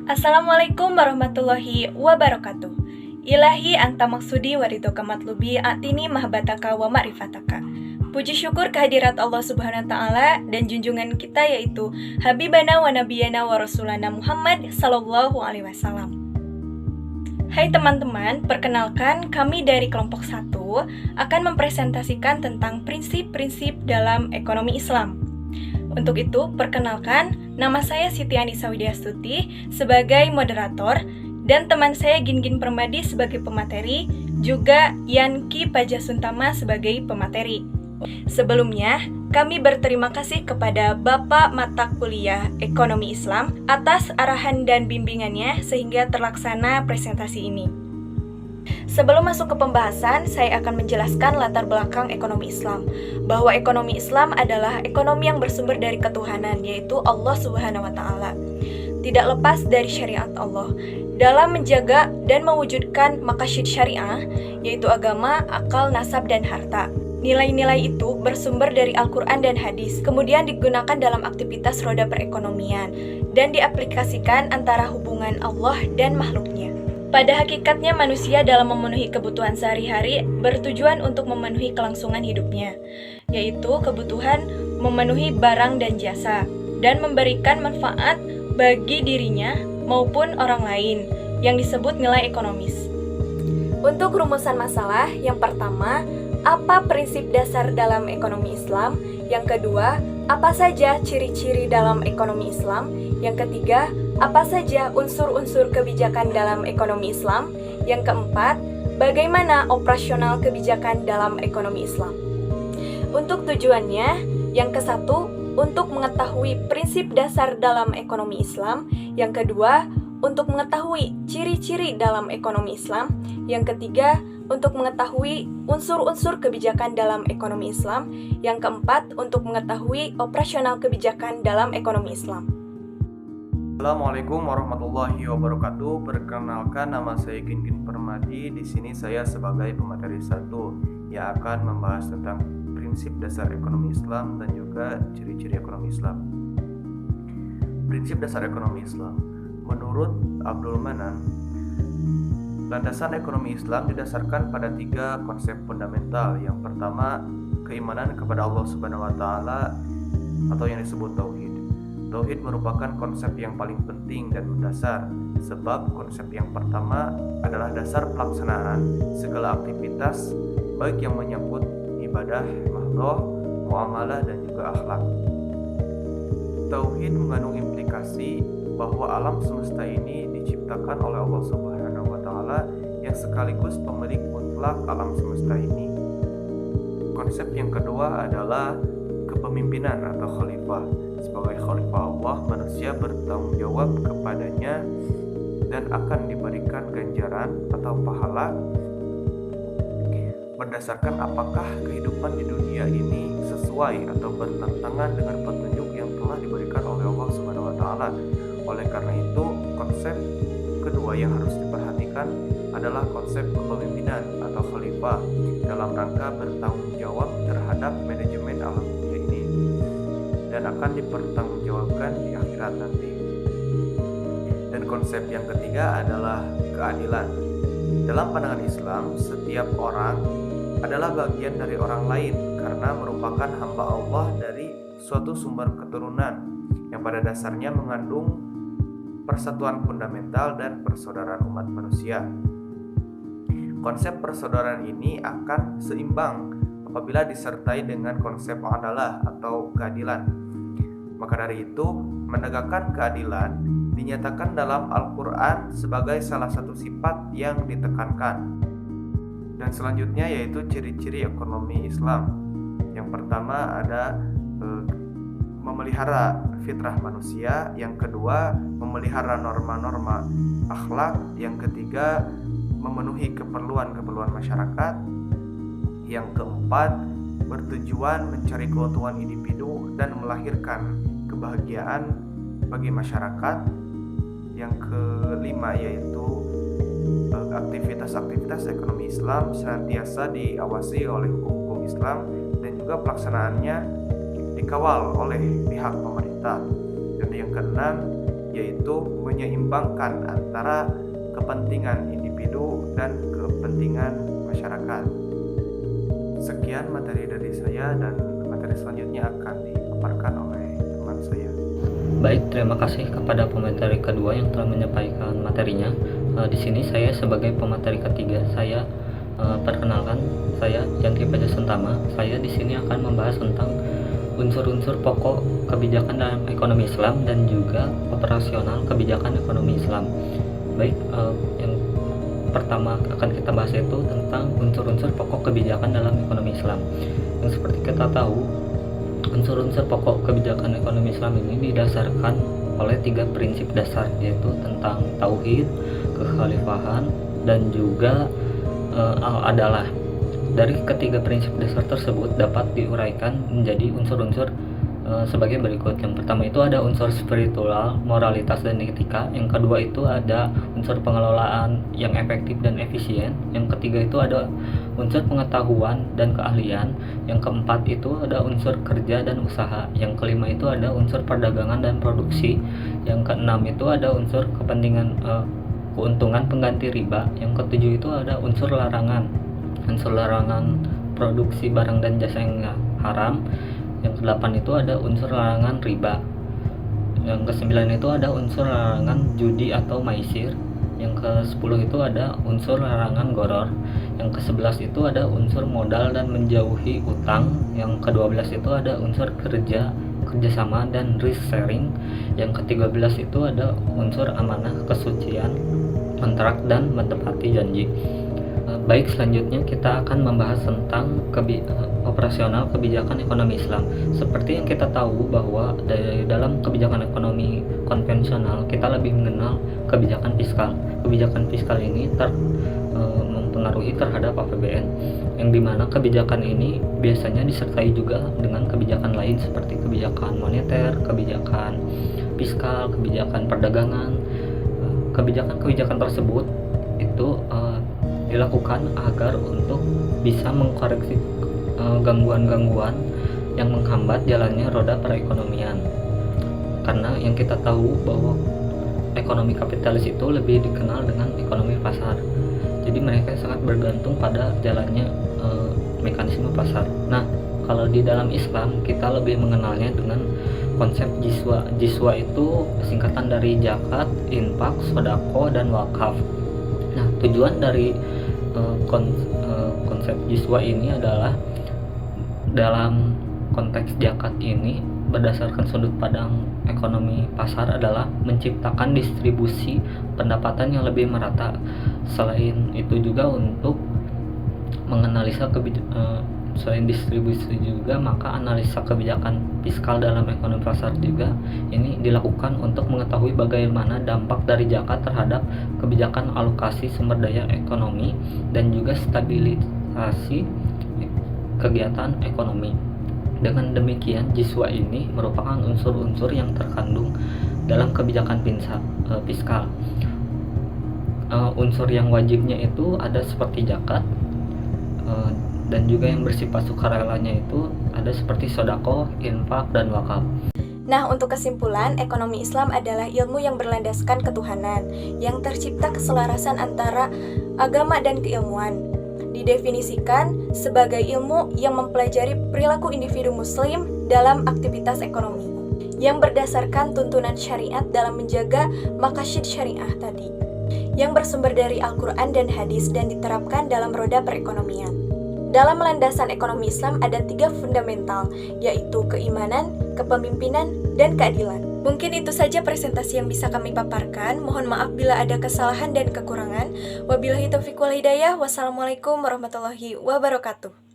Assalamualaikum warahmatullahi wabarakatuh. Ilahi anta maksudi waridhoka matlubi atini mahbataka wa ma'rifataka. Puji syukur kehadirat Allah Subhanahu wa taala dan junjungan kita yaitu Habibana wa Nabiyana wa Rasulana Muhammad sallallahu alaihi wasallam. Hai teman-teman, perkenalkan kami dari kelompok 1 akan mempresentasikan tentang prinsip-prinsip dalam ekonomi Islam. Untuk itu, perkenalkan, nama saya Siti Anissa Widyastuti sebagai moderator dan teman saya Gingin Permadi sebagai pemateri, juga Yanki Pajasuntama sebagai pemateri. Sebelumnya, kami berterima kasih kepada Bapak Mata Kuliah Ekonomi Islam atas arahan dan bimbingannya sehingga terlaksana presentasi ini. Sebelum masuk ke pembahasan, saya akan menjelaskan latar belakang ekonomi Islam. Bahwa ekonomi Islam adalah ekonomi yang bersumber dari ketuhanan, yaitu Allah Subhanahu wa taala. Tidak lepas dari syariat Allah. Dalam menjaga dan mewujudkan maqasid syariah, yaitu agama, akal, nasab, dan harta. Nilai-nilai itu bersumber dari Al-Quran dan hadis, kemudian digunakan dalam aktivitas roda perekonomian, dan diaplikasikan antara hubungan Allah dan makhluknya. Pada hakikatnya manusia dalam memenuhi kebutuhan sehari-hari bertujuan untuk memenuhi kelangsungan hidupnya, yaitu kebutuhan memenuhi barang dan jasa, dan memberikan manfaat bagi dirinya maupun orang lain, yang disebut nilai ekonomis. Untuk rumusan masalah, yang pertama, apa prinsip dasar dalam ekonomi Islam? Yang kedua, apa saja ciri-ciri dalam ekonomi Islam? Yang ketiga, apa saja unsur-unsur kebijakan dalam ekonomi Islam? Yang keempat, bagaimana operasional kebijakan dalam ekonomi Islam? Untuk tujuannya, yang kesatu, untuk mengetahui prinsip dasar dalam ekonomi Islam. Yang kedua, untuk mengetahui ciri-ciri dalam ekonomi Islam. Yang ketiga, untuk mengetahui unsur-unsur kebijakan dalam ekonomi Islam. Yang keempat, untuk mengetahui operasional kebijakan dalam ekonomi Islam. Assalamualaikum warahmatullahi wabarakatuh. Perkenalkan, nama saya Gingin Permadi. Di sini saya sebagai pemateri 1 yang akan membahas tentang prinsip dasar ekonomi Islam dan juga ciri-ciri ekonomi Islam. Prinsip dasar ekonomi Islam. Menurut Abdul Manan, landasan ekonomi Islam didasarkan pada 3 konsep fundamental. Yang pertama, keimanan kepada Allah Subhanahu wa taala atau yang disebut tauhid. Tauhid merupakan konsep yang paling penting dan mendasar, sebab konsep yang pertama adalah dasar pelaksanaan segala aktivitas, baik yang menyangkut ibadah, mahdoh, muamalah, dan juga akhlak. Tauhid mengandung implikasi bahwa alam semesta ini diciptakan oleh Allah Subhanahu wa taala yang sekaligus pemilik mutlak alam semesta ini. Konsep yang kedua adalah kepemimpinan atau khalifah. Sebagai khalifah Allah, manusia bertanggung jawab kepadanya dan akan diberikan ganjaran atau pahala berdasarkan apakah kehidupan di dunia ini sesuai atau bertentangan dengan petunjuk yang telah diberikan oleh Allah Subhanahu wa taala. Oleh karena itu, konsep kedua yang harus diperhatikan adalah konsep kepemimpinan atau khalifah dalam rangka bertanggung jawab terhadap manajemen alam dunia ini dan akan dipertanggungjawabkan di akhirat nanti. Dan konsep yang ketiga adalah keadilan. Dalam pandangan Islam, setiap orang adalah bagian dari orang lain karena merupakan hamba Allah dari suatu sumber keturunan yang pada dasarnya mengandung persatuan fundamental dan persaudaraan umat manusia. Konsep persaudaraan ini akan seimbang apabila disertai dengan konsep adalah atau keadilan. Maka dari itu, menegakkan keadilan dinyatakan dalam Al-Quran sebagai salah satu sifat yang ditekankan. Dan selanjutnya yaitu ciri-ciri ekonomi Islam. Yang pertama ada memelihara fitrah manusia. Yang kedua, memelihara norma-norma akhlak. Yang ketiga, memenuhi keperluan masyarakat. Yang keempat, bertujuan mencari keuntungan individu dan melahirkan kebahagiaan bagi masyarakat. Yang kelima yaitu aktivitas-aktivitas ekonomi Islam senantiasa diawasi oleh hukum Islam dan juga pelaksanaannya dikawal oleh pihak pemerintah. Dan yang keenam, yaitu menyeimbangkan antara kepentingan individu dan kepentingan masyarakat. Sekian materi dari saya, dan materi selanjutnya akan dipaparkan oleh teman saya. Baik, terima kasih kepada pemateri kedua yang telah menyampaikan materinya. Di sini saya sebagai pemateri ketiga, saya perkenalkan, saya Yanti Paja Sentama. Saya di sini akan membahas tentang unsur-unsur pokok kebijakan dalam ekonomi Islam dan juga operasional kebijakan ekonomi Islam. Baik, yang pertama akan kita bahas itu tentang unsur-unsur pokok kebijakan dalam ekonomi Islam. Yang seperti kita tahu, unsur-unsur pokok kebijakan ekonomi Islam ini didasarkan oleh 3 prinsip dasar, yaitu tentang tauhid, kekhalifahan, dan juga al-adalah. Dari ketiga prinsip dasar tersebut dapat diuraikan menjadi unsur-unsur sebagai berikut. Yang pertama itu ada unsur spiritual, moralitas, dan etika. Yang kedua itu ada unsur pengelolaan yang efektif dan efisien. Yang ketiga itu ada unsur pengetahuan dan keahlian. Yang keempat itu ada unsur kerja dan usaha. Yang kelima itu ada unsur perdagangan dan produksi. Yang keenam itu ada unsur kepentingan keuntungan pengganti riba. Yang ketujuh itu ada unsur larangan produksi barang dan jasa yang haram. Yang kedelapan itu ada unsur larangan riba. Yang kesembilan itu ada unsur larangan judi atau maisir. Yang ke-10 itu ada unsur larangan goror. Yang ke-11 itu ada unsur modal dan menjauhi utang. Yang ke-12 itu ada unsur kerjasama dan risk sharing. Yang ke-13 itu ada unsur amanah, kesucian, kontrak, dan menepati janji. Baik, selanjutnya kita akan membahas tentang operasional kebijakan ekonomi Islam. Seperti yang kita tahu bahwa dalam kebijakan ekonomi konvensional kita lebih mengenal kebijakan fiskal. Kebijakan fiskal ini mempengaruhi terhadap APBN, yang dimana kebijakan ini biasanya disertai juga dengan kebijakan lain seperti kebijakan moneter, kebijakan fiskal, kebijakan perdagangan. Kebijakan-kebijakan tersebut itu dilakukan agar untuk bisa mengkoreksi gangguan-gangguan yang menghambat jalannya roda perekonomian. Karena yang kita tahu bahwa ekonomi kapitalis itu lebih dikenal dengan ekonomi pasar. Jadi mereka sangat bergantung pada jalannya mekanisme pasar. Nah, kalau di dalam Islam kita lebih mengenalnya dengan konsep jiswa. Jiswa itu singkatan dari zakat, infak, sedekah, dan wakaf. Nah, tujuan dari konsep jiswa ini adalah dalam konteks zakat ini berdasarkan sudut pandang ekonomi pasar adalah menciptakan distribusi pendapatan yang lebih merata. Selain itu juga untuk menganalisa selain distribusi juga, maka analisa kebijakan fiskal dalam ekonomi pasar juga ini dilakukan untuk mengetahui bagaimana dampak dari zakat terhadap kebijakan alokasi sumber daya ekonomi dan juga stabilisasi kegiatan ekonomi. Dengan demikian, jiswa ini merupakan unsur-unsur yang terkandung dalam kebijakan fiskal. Unsur yang wajibnya itu ada seperti zakat, dan juga yang bersifat sukarelanya itu ada seperti sedekah, infak, dan wakaf. Nah, untuk kesimpulan, ekonomi Islam adalah ilmu yang berlandaskan ketuhanan, yang tercipta keselarasan antara agama dan keilmuan. Didefinisikan sebagai ilmu yang mempelajari perilaku individu muslim dalam aktivitas ekonomi, yang berdasarkan tuntunan syariat dalam menjaga maqasid syariah tadi, yang bersumber dari Al-Quran dan hadis dan diterapkan dalam roda perekonomian. Dalam landasan ekonomi Islam ada 3 fundamental, yaitu keimanan, kepemimpinan, dan keadilan. Mungkin itu saja presentasi yang bisa kami paparkan. Mohon maaf bila ada kesalahan dan kekurangan. Wabillahi taufiq wal hidayah. Wassalamualaikum warahmatullahi wabarakatuh.